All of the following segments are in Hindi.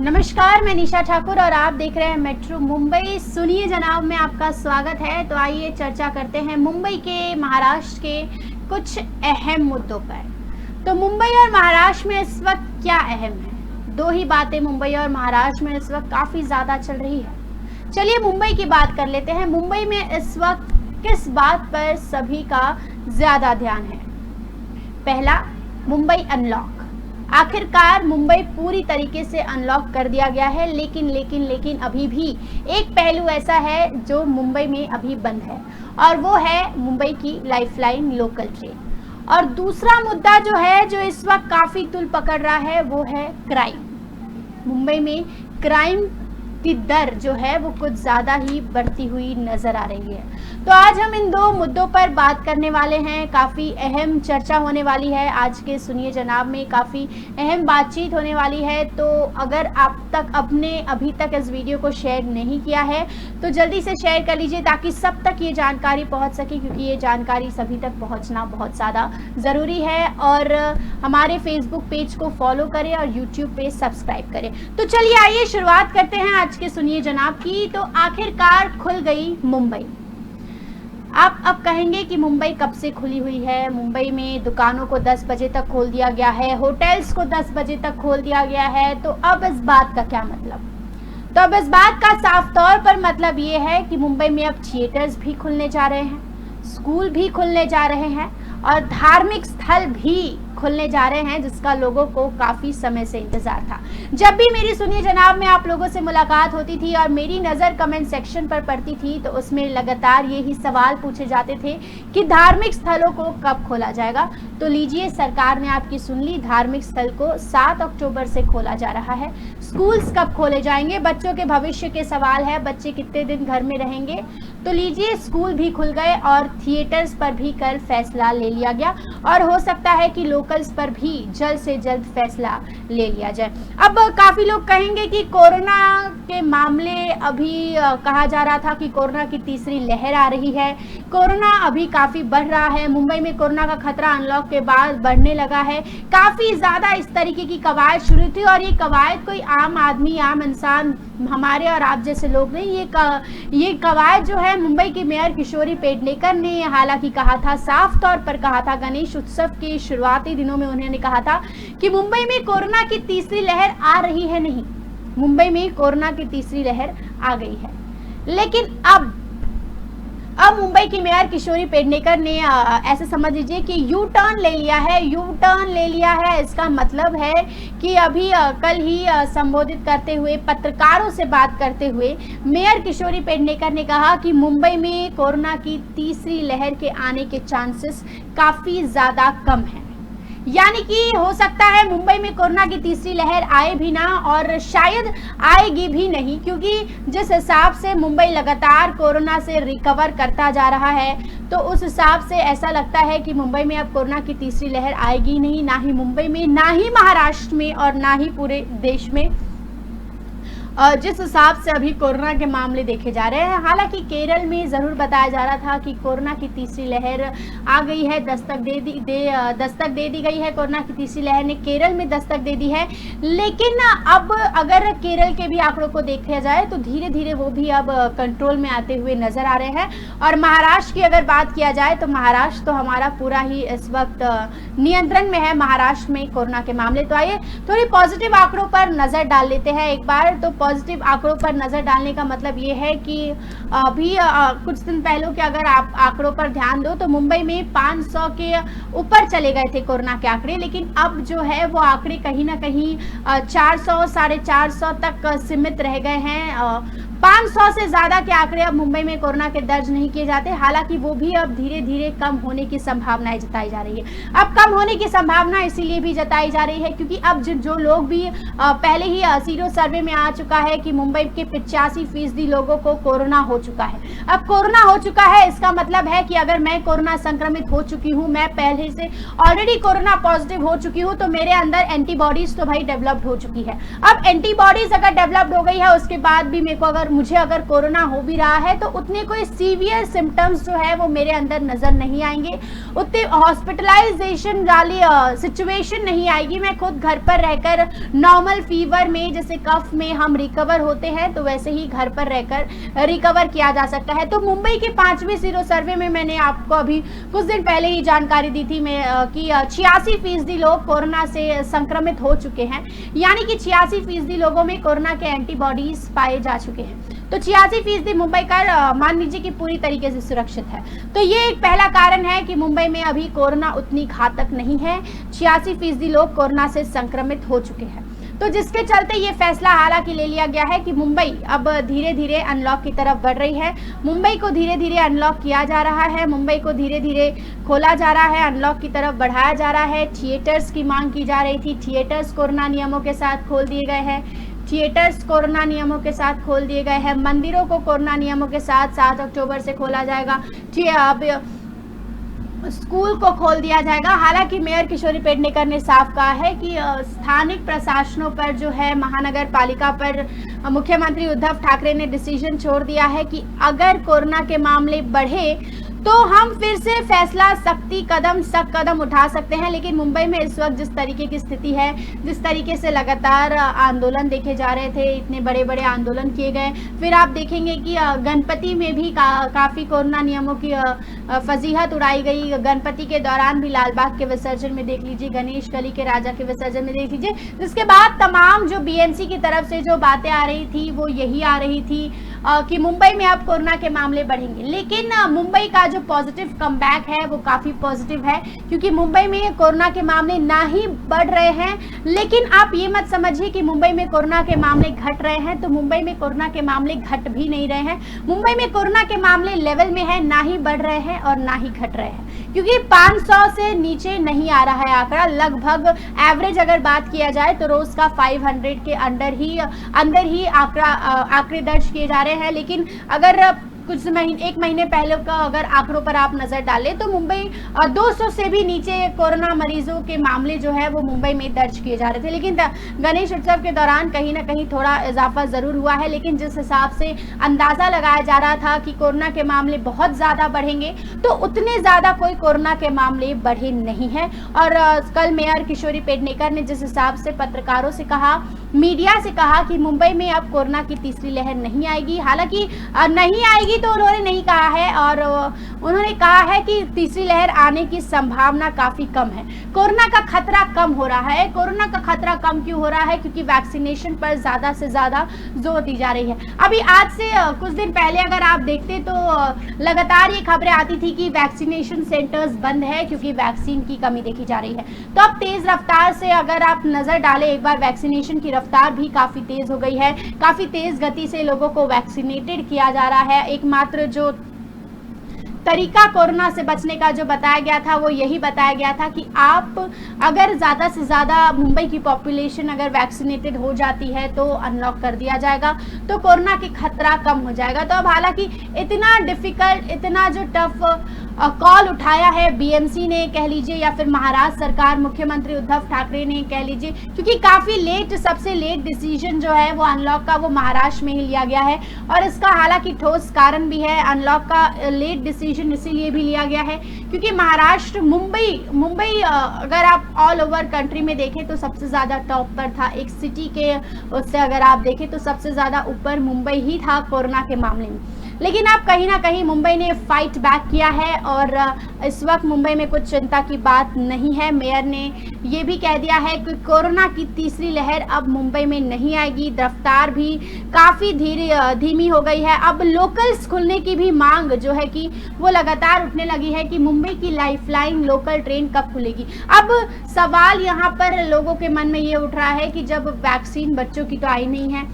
नमस्कार, मैं निशा ठाकुर और आप देख रहे हैं मेट्रो मुंबई। सुनिए जनाब, में आपका स्वागत है। तो आइए चर्चा करते हैं मुंबई के, महाराष्ट्र के कुछ अहम मुद्दों पर। तो मुंबई और महाराष्ट्र में इस वक्त क्या अहम है? दो ही बातें मुंबई और महाराष्ट्र में इस वक्त काफ़ी ज़्यादा चल रही है। चलिए मुंबई की बात कर लेते हैं। मुंबई में इस वक्त किस बात पर सभी का ज़्यादा ध्यान है? पहला, मुंबई अनलॉक। आखिरकार मुंबई पूरी तरीके से अनलॉक कर दिया गया है, लेकिन अभी भी एक पहलू ऐसा है जो मुंबई में अभी बंद है, और वो है मुंबई की लाइफलाइन लोकल ट्रेन। और दूसरा मुद्दा जो है, जो इस वक्त काफ़ी तुल पकड़ रहा है, वो है क्राइम। मुंबई में क्राइम की दर जो है वो कुछ ज़्यादा ही बढ़ती हुई नज़र आ रही है। तो आज हम इन दो मुद्दों पर बात करने वाले हैं। काफ़ी अहम चर्चा होने वाली है आज के सुनिए जनाब में, काफ़ी अहम बातचीत होने वाली है। तो अगर आप अभी तक इस वीडियो को शेयर नहीं किया है तो जल्दी से शेयर कर लीजिए, ताकि सब तक ये जानकारी पहुंच सके, क्योंकि ये जानकारी सभी तक पहुंचना बहुत ज़्यादा ज़रूरी है। और हमारे फेसबुक पेज को फॉलो करें और यूट्यूब पे सब्सक्राइब करें। तो चलिए आइए शुरुआत करते हैं आज के सुनिए जनाब की। तो आखिरकार खुल गई मुंबई। आप अब कहेंगे कि मुंबई कब से खुली हुई है? मुंबई में दुकानों को 10 बजे तक खोल दिया गया है, होटल्स को 10 बजे तक खोल दिया गया है। तो अब इस बात का क्या मतलब? तो अब इस बात का साफ तौर पर मतलब ये है कि मुंबई में अब थिएटर्स भी खुलने जा रहे हैं, स्कूल भी खुलने जा रहे हैं, और धार्मिक स्थल भी खुलने जा रहे हैं, जिसका लोगों को काफ़ी समय से इंतज़ार था। जब भी मेरी सुनिए जनाब में आप लोगों से मुलाकात होती थी और मेरी नज़र कमेंट सेक्शन पर पड़ती थी, तो उसमें लगातार यही सवाल पूछे जाते थे कि धार्मिक स्थलों को कब खोला जाएगा। तो लीजिए, सरकार ने आपकी सुन ली। धार्मिक स्थल को 7 अक्टूबर से खोला जा रहा है। स्कूल्स कब खोले जाएंगे? बच्चों के भविष्य के सवाल है, बच्चे कितने दिन घर में रहेंगे। तो लीजिए, स्कूल भी खुल गए और थिएटर्स पर भी कल फैसला ले लिया गया, और हो सकता है कि लोकल्स पर भी जल्द से जल्द फैसला ले लिया जाए। अब काफ़ी लोग कहेंगे कि कोरोना के मामले, अभी कहा जा रहा था कि कोरोना की तीसरी लहर आ रही है, कोरोना अभी काफ़ी बढ़ रहा है, मुंबई में कोरोना का खतरा अनलॉक के बाद बढ़ने लगा है। काफ़ी ज़्यादा इस तरीके की कवायद शुरू थी, और ये कवायद कोई आम आदमी, आम इंसान, हमारे और आप जैसे लोग नहीं, ये कवायद जो है मुंबई की मेयर किशोरी पेडनेकर ने हालांकि कहा था, साफ तौर पर कहा था, गणेश उत्सव के शुरुआती दिनों में उन्होंने कहा था कि मुंबई में कोरोना की तीसरी लहर आ रही है। नहीं, मुंबई में कोरोना की तीसरी लहर आ गई है। लेकिन अब मुंबई की मेयर किशोरी पेडनेकर ने ऐसे समझ लीजिए कि यू टर्न ले लिया है। इसका मतलब है कि अभी कल ही संबोधित करते हुए, पत्रकारों से बात करते हुए, मेयर किशोरी पेडनेकर ने कहा कि मुंबई में कोरोना की तीसरी लहर के आने के चांसेस काफ़ी ज़्यादा कम हैं। यानी कि हो सकता है मुंबई में कोरोना की तीसरी लहर आए भी ना, और शायद आएगी भी नहीं, क्योंकि जिस हिसाब से मुंबई लगातार कोरोना से रिकवर करता जा रहा है, तो उस हिसाब से ऐसा लगता है कि मुंबई में अब कोरोना की तीसरी लहर आएगी नहीं, ना ही मुंबई में, ना ही महाराष्ट्र में, और ना ही पूरे देश में, जिस हिसाब से अभी कोरोना के मामले देखे जा रहे हैं। हालांकि केरल में ज़रूर बताया जा रहा था कि कोरोना की तीसरी लहर आ गई है, दस्तक दे दी गई है। कोरोना की तीसरी लहर ने केरल में दस्तक दे दी है। लेकिन अब अगर केरल के भी आंकड़ों को देखा जाए तो धीरे धीरे वो भी अब कंट्रोल में आते हुए नज़र आ रहे हैं। और महाराष्ट्र की अगर बात किया जाए तो महाराष्ट्र तो हमारा पूरा ही इस वक्त नियंत्रण में है, महाराष्ट्र में कोरोना के मामले। तो आइए थोड़ी पॉजिटिव आंकड़ों पर नज़र डाल लेते हैं एक बार। तो पॉजिटिव आंकड़ों पर नज़र डालने का मतलब ये है कि अभी कुछ दिन पहले के अगर आप आंकड़ों पर ध्यान दो तो मुंबई में 500 के ऊपर चले गए थे कोरोना के आंकड़े, लेकिन अब जो है वो आंकड़े कहीं ना कहीं 400, 450 तक सीमित रह गए हैं। 500 से ज़्यादा के आंकड़े अब मुंबई में कोरोना के दर्ज नहीं किए जाते। हालांकि वो भी अब धीरे धीरे कम होने की संभावनाएं जताई जा रही है। अब कम होने की संभावना इसीलिए भी जताई जा रही है क्योंकि अब जो लोग भी पहले ही सीरो सर्वे में आ चुका है कि मुंबई के 85% लोगों को कोरोना हो चुका है। अब कोरोना हो चुका है, इसका मतलब है कि अगर मैं कोरोना संक्रमित हो चुकी हूँ, मैं पहले से ऑलरेडी कोरोना पॉजिटिव हो चुकी हूँ, तो मेरे अंदर एंटीबॉडीज तो भाई डेवलप्ड हो चुकी है। अब एंटीबॉडीज अगर डेवलप्ड हो गई है, उसके बाद भी मेरे को अगर मुझे अगर कोरोना हो भी रहा है तो उतने कोई सीवियर सिम्टम्स जो है वो मेरे अंदर नज़र नहीं आएंगे, उतने हॉस्पिटलाइजेशन वाली सिचुएशन नहीं आएगी। मैं खुद घर पर रहकर नॉर्मल फीवर में, जैसे कफ में हम रिकवर होते हैं, तो वैसे ही घर पर रहकर रिकवर किया जा सकता है। तो मुंबई के 5वें सीरो सर्वे में मैंने आपको अभी कुछ दिन पहले ही जानकारी दी थी कि 86% लोग कोरोना से संक्रमित हो चुके हैं, यानी कि 86% लोगों में कोरोना के एंटीबॉडीज पाए जा चुके हैं। तो 86% मुंबई का मान लीजिए कि पूरी तरीके से सुरक्षित है। तो ये एक पहला कारण है कि मुंबई में अभी कोरोना उतनी घातक नहीं है, 86% लोग कोरोना से संक्रमित हो चुके हैं। तो जिसके चलते ये फैसला हालांकि ले लिया गया है कि मुंबई अब धीरे धीरे अनलॉक की तरफ बढ़ रही है। मुंबई को धीरे धीरे अनलॉक किया जा रहा है, मुंबई को धीरे धीरे खोला जा रहा है, अनलॉक की तरफ बढ़ाया जा रहा है। थिएटर्स की मांग की जा रही थी, थिएटर्स कोरोना नियमों के साथ खोल दिए गए हैं, थिएटर्स कोरोना नियमों के साथ खोल दिए गए हैं। मंदिरों को कोरोना नियमों के साथ 7 अक्टूबर से खोला जाएगा। अब स्कूल को खोल दिया जाएगा। हालांकि मेयर किशोरी पेडनेकर ने साफ कहा है कि स्थानिक प्रशासनों पर जो है, महानगर पालिका पर मुख्यमंत्री उद्धव ठाकरे ने डिसीजन छोड़ दिया है कि अगर कोरोना के मामले बढ़े तो हम फिर से फैसला सख्त कदम उठा सकते हैं। लेकिन मुंबई में इस वक्त जिस तरीके की स्थिति है, जिस तरीके से लगातार आंदोलन देखे जा रहे थे, इतने बड़े बड़े आंदोलन किए गए, फिर आप देखेंगे कि गणपति में भी काफ़ी कोरोना नियमों की फजीहत उड़ाई गई। गणपति के दौरान भी लालबाग के विसर्जन में देख लीजिए, गणेश गली के राजा के विसर्जन में देख लीजिए, जिसके बाद तमाम जो बीएमसी की तरफ से जो बातें आ रही थी वो यही आ रही थी कि मुंबई में अब कोरोना के मामले बढ़ेंगे। लेकिन मुंबई का जो पॉजिटिव कमबैक है वो काफ़ी पॉजिटिव है, क्योंकि मुंबई में कोरोना के मामले ना ही बढ़ रहे हैं, लेकिन आप ये मत समझिए कि मुंबई में कोरोना के मामले घट रहे हैं। तो मुंबई में कोरोना के मामले घट भी नहीं रहे हैं। मुंबई में कोरोना के मामले लेवल में है, ना ही बढ़ रहे हैं और ना ही घट रहे हैं, क्योंकि 500 से नीचे नहीं आ रहा है आंकड़ा। लगभग एवरेज अगर बात किया जाए तो रोज का 500 के अंदर ही आंकड़े दर्ज किए जा रहे हैं। लेकिन अगर कुछ एक महीने पहले का अगर आंकड़ों पर आप नजर डालें तो मुंबई 200 से भी नीचे कोरोना मरीजों के मामले जो है वो मुंबई में दर्ज किए जा रहे थे। लेकिन गणेश उत्सव के दौरान कहीं ना कहीं थोड़ा इजाफा जरूर हुआ है, लेकिन जिस हिसाब से अंदाजा लगाया जा रहा था कि कोरोना के मामले बहुत ज्यादा बढ़ेंगे, तो उतने ज्यादा कोई कोरोना के मामले बढ़े नहीं है। और कल मेयर किशोरी पेडनेकर ने जिस हिसाब से पत्रकारों से कहा, मीडिया से कहा कि मुंबई में अब कोरोना की तीसरी लहर नहीं आएगी। हालांकि नहीं आएगी तो उन्होंने नहीं कहा है, और उन्होंने कहा है कि तीसरी लहर आने की संभावना काफी कम है। कोरोना का खतरा कम हो रहा है। कोरोना का खतरा कम क्यों हो रहा है? क्योंकि वैक्सीनेशन पर ज्यादा से ज्यादा जोर दी जा रही है। अभी आज से कुछ दिन पहले अगर आप देखते तो लगातार ये खबरें आती थी कि वैक्सीनेशन सेंटर्स बंद है क्योंकि वैक्सीन की कमी देखी जा रही है। तो अब तेज रफ्तार से अगर आप नजर डालें एक बार, वैक्सीनेशन की रफ्तार भी काफी तेज हो गई है। काफी तेज गति से लोगों को वैक्सीनेटेड किया जा रहा है। एकमात्र जो तरीका कोरोना से बचने का जो बताया गया था वो यही बताया गया था कि आप अगर ज़्यादा से ज़्यादा मुंबई की पॉपुलेशन अगर वैक्सीनेटेड हो जाती है तो अनलॉक कर दिया जाएगा, तो कोरोना की खतरा कम हो जाएगा। तो अब हालांकि इतना डिफिकल्ट, इतना जो टफ कॉल उठाया है बीएमसी ने कह लीजिए, या फिर महाराष्ट्र सरकार, मुख्यमंत्री उद्धव ठाकरे ने कह लीजिए, क्योंकि काफ़ी लेट, सबसे लेट डिसीजन जो है वो अनलॉक का वो महाराष्ट्र में ही लिया गया है। और इसका हालांकि ठोस कारण भी है। अनलॉक का लेट डिसीजन इसीलिए भी लिया गया है क्योंकि महाराष्ट्र, मुंबई अगर आप ऑल ओवर कंट्री में देखें तो सबसे ज़्यादा टॉप पर था। एक सिटी के उससे अगर आप देखें तो सबसे ज़्यादा ऊपर मुंबई ही था कोरोना के मामले में। लेकिन अब कहीं ना कहीं मुंबई ने फाइट बैक किया है और इस वक्त मुंबई में कुछ चिंता की बात नहीं है। मेयर ने ये भी कह दिया है कि कोरोना की तीसरी लहर अब मुंबई में नहीं आएगी। रफ्तार भी काफ़ी धीमी हो गई है। अब लोकल्स खुलने की भी मांग जो है कि वो लगातार उठने लगी है कि मुंबई की लाइफलाइन लोकल ट्रेन कब खुलेगी। अब सवाल यहाँ पर लोगों के मन में ये उठ रहा है कि जब वैक्सीन बच्चों की तो आई नहीं है,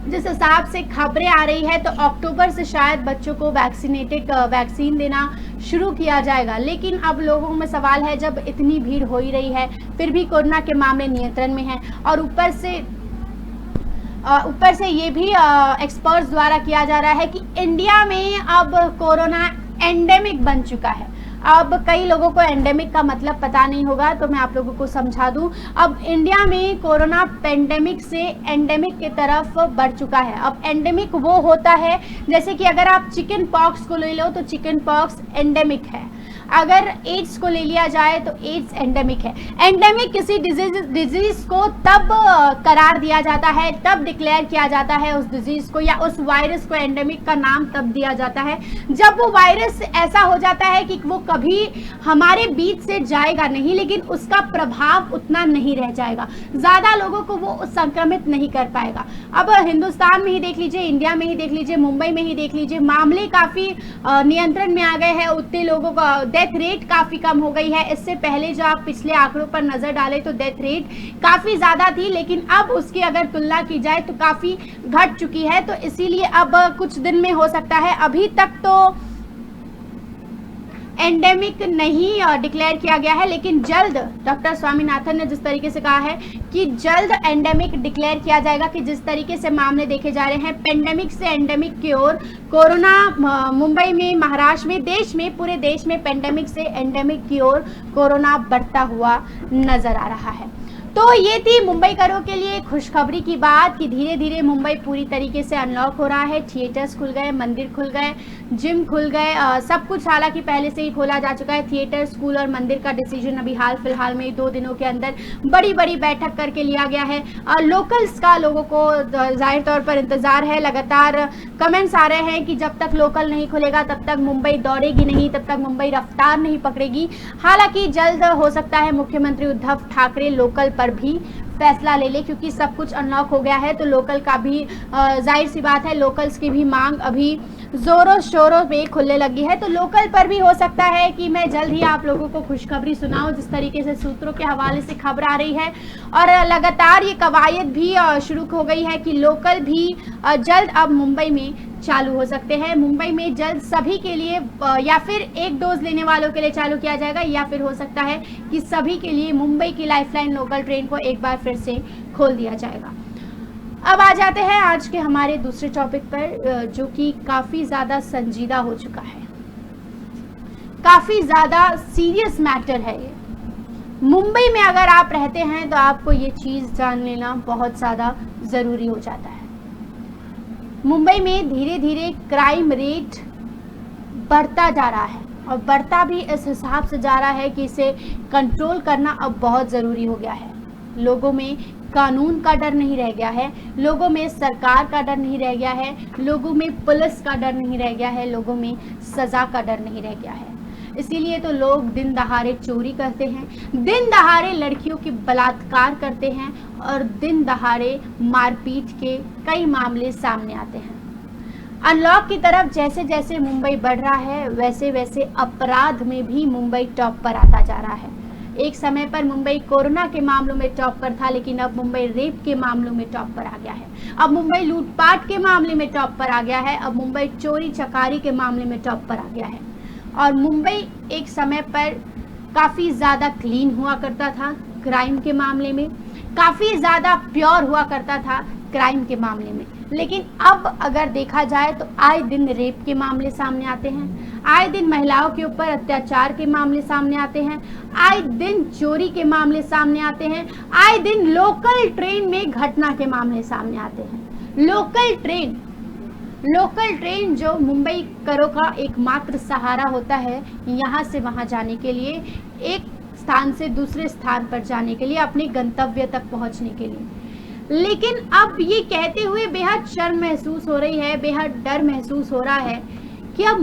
जिस हिसाब से खबरें आ रही है तो अक्टूबर से शायद बच्चों को वैक्सीन देना शुरू किया जाएगा। लेकिन अब लोगों में सवाल है, जब इतनी भीड़ हो ही रही है फिर भी कोरोना के मामले नियंत्रण में हैं और ऊपर से ये भी एक्सपर्ट्स द्वारा किया जा रहा है कि इंडिया में अब कोरोना एंडेमिक बन चुका है। अब कई लोगों को एंडेमिक का मतलब पता नहीं होगा, तो मैं आप लोगों को समझा दूं। अब इंडिया में कोरोना पेंडेमिक से एंडेमिक की तरफ बढ़ चुका है। अब एंडेमिक वो होता है, जैसे कि अगर आप चिकन पॉक्स को ले लो तो चिकन पॉक्स एंडेमिक है, अगर एड्स को ले लिया जाए तो एड्स एंडेमिक है। एंडेमिक किसी डिजीज को तब करार दिया जाता है, तब डिक्लेयर किया जाता है उस डिजीज को या उस वायरस को एंडेमिक का नाम तब दिया जाता है जब वो वायरस ऐसा हो जाता है कि वो कभी हमारे बीच से जाएगा नहीं, लेकिन उसका प्रभाव उतना नहीं रह जाएगा, ज्यादा लोगों को वो संक्रमित नहीं कर पाएगा। अब हिंदुस्तान में ही देख लीजिए, इंडिया में ही देख लीजिए, मुंबई में ही देख लीजिए, मामले काफी नियंत्रण में आ गए हैं, उतने लोगों का डेथ रेट काफी कम हो गई है। इससे पहले जो आप पिछले आंकड़ों पर नजर डालें तो डेथ रेट काफी ज्यादा थी, लेकिन अब उसकी अगर तुलना की जाए तो काफी घट चुकी है। तो इसीलिए अब कुछ दिन में हो सकता है, अभी तक तो एंडेमिक नहीं डिक्लेयर किया गया है, लेकिन जल्द डॉक्टर स्वामीनाथन ने जिस तरीके से कहा है कि जल्द एंडेमिक डिक्लेयर किया जाएगा, कि जिस तरीके से मामले देखे जा रहे हैं पेंडेमिक से एंडेमिक की ओर, कोरोना मुंबई में, महाराष्ट्र में, देश में, पूरे देश में पेंडेमिक से एंडेमिक की ओर कोरोना बढ़ता हुआ नजर आ रहा है। तो ये थी मुंबईकरों के लिए खुशखबरी की बात कि धीरे धीरे मुंबई पूरी तरीके से अनलॉक हो रहा है। थिएटर्स खुल गए, मंदिर खुल गए, जिम खुल गए, सब कुछ हालांकि पहले से ही खोला जा चुका है। थिएटर, स्कूल और मंदिर का डिसीजन अभी हाल फिलहाल में 2 दिनों के अंदर बड़ी बड़ी बैठक करके लिया गया है। लोकल्स का लोगों को जाहिर तौर पर इंतजार है। लगातार कमेंट्स आ रहे हैं कि जब तक लोकल नहीं खुलेगा तब तक मुंबई दौड़ेगी नहीं, तब तक मुंबई रफ्तार नहीं पकड़ेगी। हालांकि जल्द हो सकता है मुख्यमंत्री उद्धव ठाकरे लोकल पर भी फैसला ले ले, क्योंकि सब कुछ अनलॉक हो गया है, तो लोकल का भी जाहिर सी बात है, लोकल्स की भी मांग अभी जोरों शोरों में खुलने लगी है। तो लोकल पर भी हो सकता है कि मैं जल्द ही आप लोगों को खुशखबरी सुनाऊं, जिस तरीके से सूत्रों के हवाले से खबर आ रही है। और लगातार ये कवायद भी शुरू हो गई है कि लोकल भी जल्द अब मुंबई में चालू हो सकते हैं। मुंबई में जल्द सभी के लिए या फिर एक डोज लेने वालों के लिए चालू किया जाएगा, या फिर हो सकता है कि सभी के लिए मुंबई की लाइफलाइन लोकल ट्रेन को एक बार फिर से खोल दिया जाएगा। अब आ जाते हैं आज के हमारे दूसरे टॉपिक पर, जो कि काफी ज्यादा संजीदा हो चुका है, काफी ज्यादा सीरियस मैटर है ये। मुंबई में अगर आप रहते हैं तो आपको ये चीज जान लेना बहुत ज्यादा जरूरी हो जाता है। मुंबई में धीरे धीरे क्राइम रेट बढ़ता जा रहा है, और बढ़ता भी इस हिसाब से जा रहा है कि इसे कंट्रोल करना अब बहुत ज़रूरी हो गया है। लोगों में कानून का डर नहीं रह गया है, लोगों में सरकार का डर नहीं रह गया है, लोगों में पुलिस का डर नहीं रह गया है, लोगों में सज़ा का डर नहीं रह गया है। इसीलिए तो लोग दिन दहाड़े चोरी करते हैं, दिन दहाड़े लड़कियों की बलात्कार करते हैं, और दिन दहाड़े मारपीट के कई मामले सामने आते हैं। अनलॉक की तरफ जैसे जैसे मुंबई बढ़ रहा है, वैसे वैसे अपराध में भी मुंबई टॉप पर आता जा रहा है। एक समय पर मुंबई कोरोना के मामलों में टॉप पर था, लेकिन अब मुंबई रेप के मामलों में टॉप पर आ गया है। अब मुंबई लूटपाट के मामले में टॉप पर आ गया है। अब मुंबई चोरी चकारी के मामले में टॉप पर आ गया है। और मुंबई एक समय पर काफ़ी ज़्यादा क्लीन हुआ करता था क्राइम के मामले में, काफ़ी ज़्यादा प्योर हुआ करता था क्राइम के मामले में, लेकिन अब अगर देखा जाए तो आए दिन रेप के मामले सामने आते हैं, आए दिन महिलाओं के ऊपर अत्याचार के मामले सामने आते हैं, आए दिन चोरी के मामले सामने आते हैं, आए दिन लोकल ट्रेन में घटना के मामले सामने आते हैं। लोकल ट्रेन जो मुंबई करों का एकमात्र सहारा होता है यहाँ से वहाँ जाने के लिए, एक स्थान से दूसरे स्थान पर जाने के लिए, अपने गंतव्य तक पहुँचने के लिए। लेकिन अब ये कहते हुए बेहद शर्म महसूस हो रही है, बेहद डर महसूस हो रहा है कि अब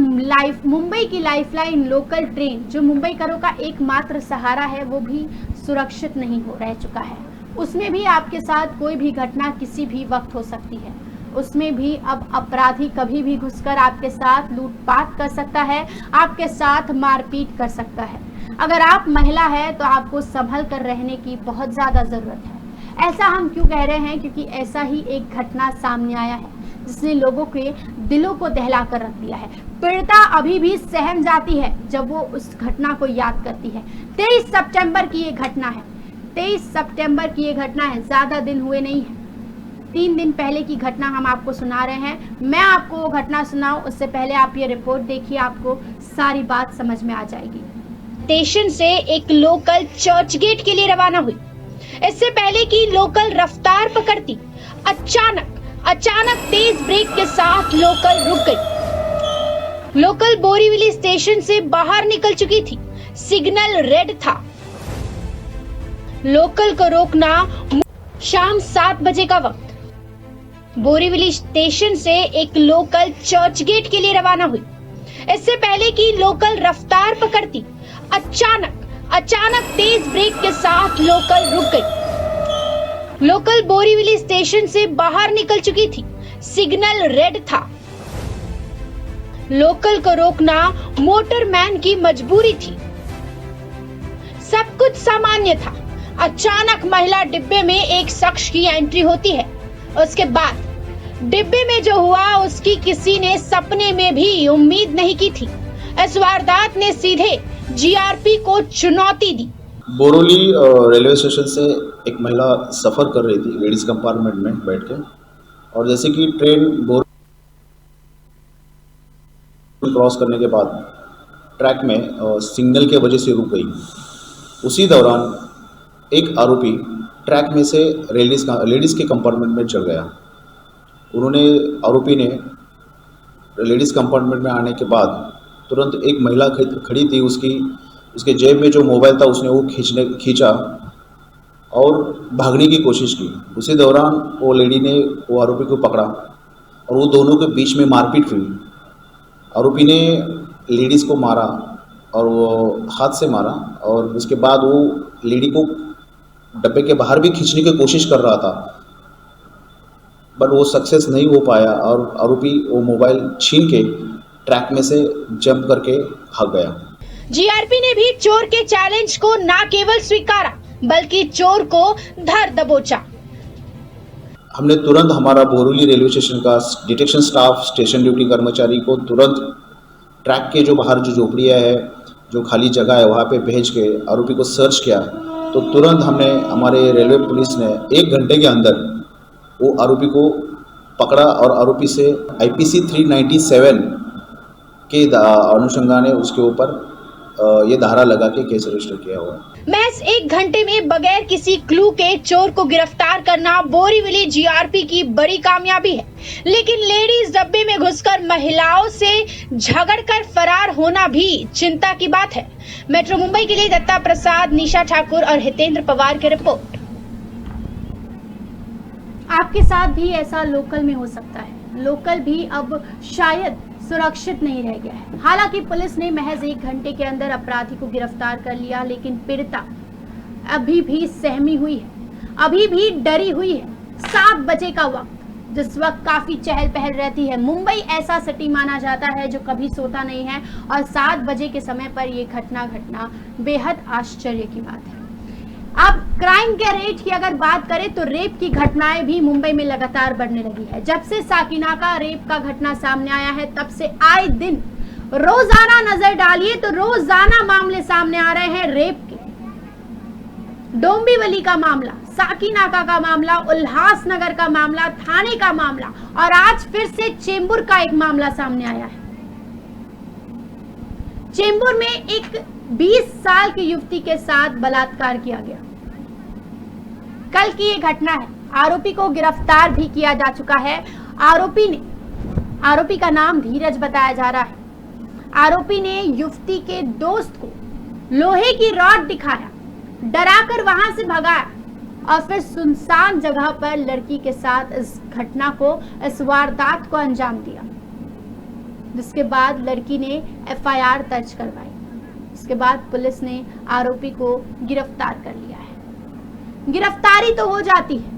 मुंबई की लाइफलाइन लोकल ट्रेन जो मुंबई करों का एकमात्र सहारा है, वो भी सुरक्षित नहीं हो रह चुका है। उसमें भी आपके साथ कोई भी घटना किसी भी वक्त हो सकती है। उसमें भी अब अपराधी कभी भी घुसकर आपके साथ लूटपाट कर सकता है, आपके साथ मारपीट कर सकता है। अगर आप महिला है तो आपको संभल कर रहने की बहुत ज़्यादा ज़रूरत है। ऐसा हम क्यों कह रहे हैं? क्योंकि ऐसा ही एक घटना सामने आया है जिसने लोगों के दिलों को दहला कर रख दिया है। पीड़िता अभी भी सहम जाती है जब वो उस घटना को याद करती है। 23 सितंबर की ये घटना है, 23 सितंबर की ये घटना है, ज़्यादा दिन हुए नहीं है। 3 दिन पहले की घटना हम आपको सुना रहे हैं। मैं आपको वो घटना सुनाऊं उससे पहले आप ये रिपोर्ट देखिए, आपको सारी बात समझ में आ जाएगी। स्टेशन से एक लोकल चर्च गेट के लिए रवाना हुई। इससे पहले कि लोकल रफ्तार पकड़ती, अचानक तेज ब्रेक के साथ लोकल रुक गई। लोकल बोरीवली स्टेशन से बाहर निकल चुकी थी। सिग्नल रेड था। लोकल को रोकना। शाम 7 बजे का वक्त। बोरीवली स्टेशन से एक लोकल चर्च गेट के लिए रवाना हुई। इससे पहले कि लोकल रफ्तार पकड़ती, अचानक तेज ब्रेक के साथ लोकल रुक गई। लोकल बोरीवली स्टेशन से बाहर निकल चुकी थी। सिग्नल रेड था। लोकल को रोकना मोटरमैन की मजबूरी थी। सब कुछ सामान्य था। अचानक महिला डिब्बे में एक शख्स की एंट्री होती है। उसके बाद डिब्बे में जो हुआ उसकी किसी ने सपने में भी उम्मीद नहीं की थी। इस वारदात ने सीधे जीआरपी को चुनौती दी। बोरीवली रेलवे स्टेशन से एक महिला सफ़र कर रही थी लेडीज़ कंपार्टमेंट में बैठ के, और जैसे कि ट्रेन बोरीवली क्रॉस करने के बाद ट्रैक में सिग्नल के वजह से रुक गई। उसी दौरान एक आरोपी ट्रैक में से लेडीज़ के कंपार्टमेंट में चढ़ गया। आरोपी ने लेडीज़ कंपार्टमेंट में आने के बाद तुरंत एक महिला खड़ी थी, उसके जेब में जो मोबाइल था उसने वो खींचा और भागने की कोशिश की। उसी दौरान वो लेडी ने वो आरोपी को पकड़ा और वो दोनों के बीच में मारपीट हुई। आरोपी ने लेडीज़ को मारा और वो हाथ से मारा, और उसके बाद वो लेडी को डब्बे के बाहर भी खींचने की कोशिश कर रहा था, बट वो सक्सेस नहीं हो पाया और आरोपी वो मोबाइल छीन के ट्रैक में से जंप करके भाग गया। जीआरपी ने भी चोर के चैलेंज को न केवल स्वीकारा बल्कि चोर को धर दबोचा। हमने तुरंत हमारा बोरीवली रेलवे स्टेशन का डिटेक्शन स्टाफ, स्टेशन ड्यूटी कर्मचारी को तुरंत ट्रैक के जो बाहर जो झोपड़ियाँ है, जो खाली जगह है, वहाँ पे भेज के आरोपी को सर्च किया। तो तुरंत हमारे रेलवे पुलिस ने 1 घंटे के अंदर वो आरोपी को पकड़ा और आरोपी से IPC 397 के अनुसंधान उसके ऊपर ये धारा लगा के केस रजिस्टर किया हुआ। महज 1 घंटे में बगैर किसी क्लू के चोर को गिरफ्तार करना बोरीवली जीआरपी की बड़ी कामयाबी है। लेकिन लेडीज डब्बे में घुसकर महिलाओं से झगड़कर फरार होना भी चिंता की बात है। मेट्रो मुंबई के लिए दत्ता प्रसाद, निशा ठाकुर और हितेंद्र पवार की रिपोर्ट। आपके साथ भी ऐसा लोकल में हो सकता है। लोकल भी अब शायद सुरक्षित नहीं रह गया है। हालांकि पुलिस ने महज 1 घंटे के अंदर अपराधी को गिरफ्तार कर लिया, लेकिन पीड़िता अभी भी सहमी हुई है, अभी भी डरी हुई है। 7 बजे का वक्त, जिस वक्त काफी चहल पहल रहती है। मुंबई ऐसा सिटी माना जाता है जो कभी सोता नहीं है, और 7 बजे के समय पर यह घटना बेहद आश्चर्य की बात है। अब क्राइम के रेट की अगर बात करें तो रेप की घटनाएं भी मुंबई में लगातार बढ़ने लगी है। जब से साकिना का रेप का घटना सामने आया है, तब से आए दिन रोजाना नजर डालिए तो रोजाना मामले सामने आ रहे हैं रेप के। डोंबिवली का मामला, साकिनाका का मामला, उल्लासनगर का मामला, थाने का मामला, और आज फिर से चेंबूर का एक मामला सामने आया है। चेंबूर में एक 20 साल की युवती के साथ बलात्कार किया गया। कल की ये घटना है। आरोपी को गिरफ्तार भी किया जा चुका है। आरोपी का नाम धीरज बताया जा रहा है। आरोपी ने युवती के दोस्त को लोहे की रॉड दिखाया, डराकर वहां से भगाया और फिर सुनसान जगह पर लड़की के साथ इस वारदात को अंजाम दिया, जिसके बाद लड़की ने FIR दर्ज करवाई। इसके बाद पुलिस ने आरोपी को गिरफ्तार कर लिया है। गिरफ्तारी तो हो जाती है,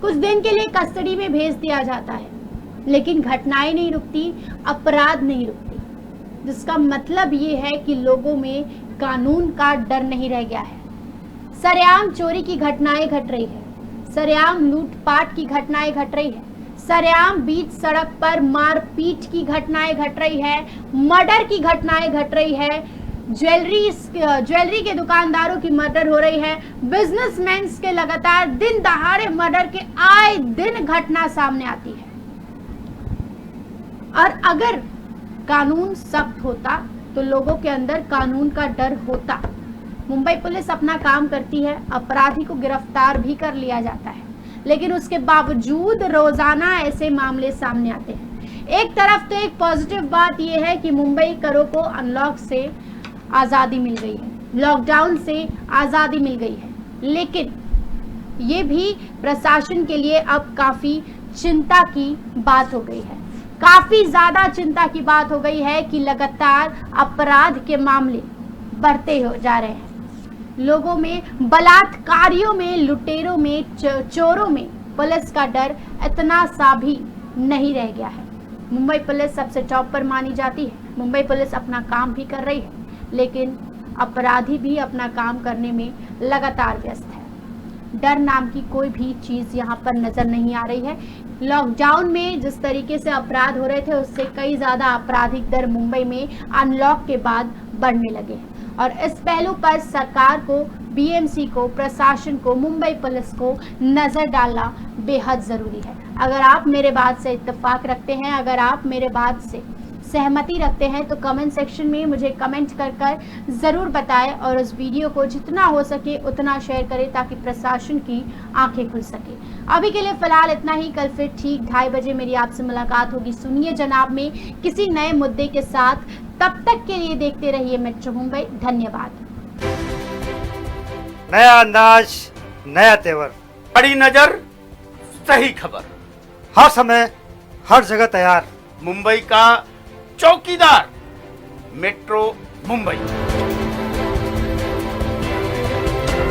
कुछ दिन के लिए कस्टडी में भेज दिया जाता है, लेकिन घटनाएं नहीं रुकती, अपराध नहीं रुकती, जिसका मतलब ये है कि लोगों में कानून का डर नहीं रह गया है। सरेआम चोरी की घटनाएं घट रही है, सरेआम लूटपाट की घटनाएं घट रही है, सरेआम बीच सड़क पर मारपीट की घटनाएं घट रही है, मर्डर की घटनाएं घट रही है, ज्वेलरी के दुकानदारों की मर्डर हो रही है, बिजनेसमैन के लगातार दिन दहाड़े मर्डर के आए दिन घटना सामने आती है। और अगर कानून सख्त होता तो लोगों के अंदर कानून का डर होता। मुंबई पुलिस अपना काम करती है, अपराधी को गिरफ्तार भी कर लिया जाता है, लेकिन उसके बावजूद रोजाना ऐसे मामले सामने आते हैं। एक तरफ तो एक पॉजिटिव बात यह है कि मुंबई करों को अनलॉक से आज़ादी मिल गई है, लॉकडाउन से आज़ादी मिल गई है, लेकिन ये भी प्रशासन के लिए अब काफ़ी चिंता की बात हो गई है। काफ़ी ज़्यादा चिंता की बात हो गई है कि लगातार अपराध के मामले बढ़ते हो जा रहे हैं। लोगों में, बलात्कारियों में, लुटेरों में, चोरों में पुलिस का डर इतना सा भी नहीं रह गया है। मुंबई पुलिस सबसे टॉप पर मानी जाती है। मुंबई पुलिस अपना काम भी कर रही है, लेकिन अपराधी भी अपना काम करने में लगातार व्यस्त है। डर नाम की कोई भी चीज़ यहाँ पर नज़र नहीं आ रही है। लॉकडाउन में जिस तरीके से अपराध हो रहे थे, उससे कई ज़्यादा आपराधिक दर मुंबई में अनलॉक के बाद बढ़ने लगे हैं, और इस पहलू पर सरकार को, बीएमसी को, प्रशासन को, मुंबई पुलिस को नज़र डालना बेहद ज़रूरी है। अगर आप मेरे बात से इत्तेफाक रखते हैं, अगर आप मेरे बात से सहमति रखते हैं, तो कमेंट सेक्शन में मुझे कमेंट कर ज़रूर बताएं, और उस वीडियो को जितना हो सके उतना शेयर करें ताकि प्रशासन की आंखें खुल सके। अभी के लिए फ़िलहाल इतना ही। कल फिर ठीक 2:30 बजे मेरी आपसे मुलाकात होगी सुनिए जनाब में किसी नए मुद्दे के साथ। तब तक के लिए देखते रहिए मेट्रो मुंबई। धन्यवाद। नया अंदाज, नया तेवर, बड़ी नजर, सही खबर, हर समय हर जगह तैयार। मुंबई का चौकीदार, मेट्रो मुंबई।